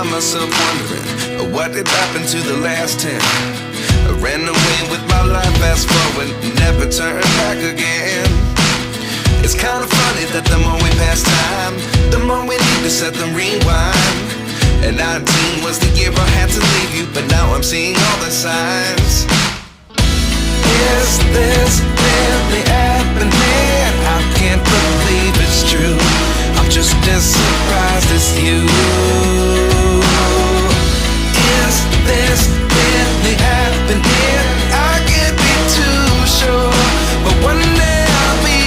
find myself wondering, what did happen to the last 10? I ran away with my life, fast forward, never turn back again. It's kind of funny that the more we pass time, the more we need to set them rewind. And 19 was the year I had to leave you, but now I'm seeing all the signs. Is this really happening? I can't believe it's true. I'm just as surprised as you. Is this really happening? I can't be too sure, but one day I'll be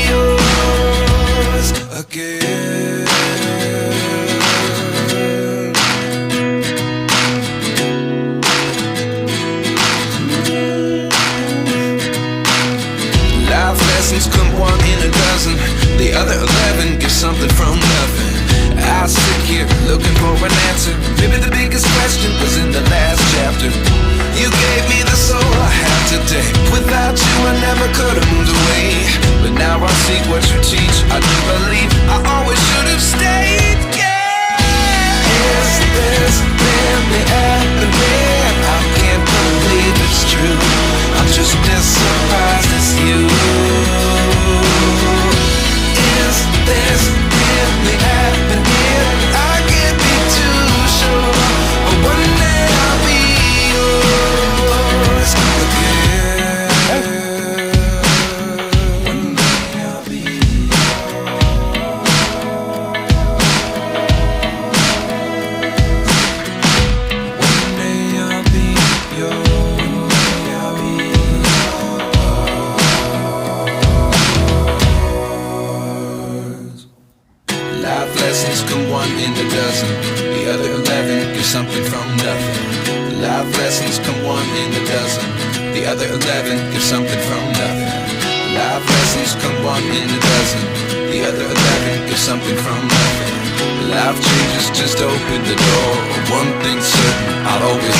yours again. Life lessons come one in a dozen, the other 11 give something from nothing. I sit here looking for an answer. Maybe the biggest question was in the last chapter. You gave me the soul I have today. Without you I never could have moved away. But now I see what you teach. I do believe I always should have stayed. Yeah. Is this really happening? I can't believe it's true. I'm just as surprised as you. Is this really happening? I can't be too sure, but one day I'll be yours again. One day I'll be yours. One day I'll be yours. One day I'll be yours. Life lessons come one in a dozen, the other 11 give something from nothing. Life lessons come one in a dozen, the other 11 give something from nothing. Life lessons come one in a dozen, the other 11 give something from nothing. Life changes just open the door. One thing's certain, I'll always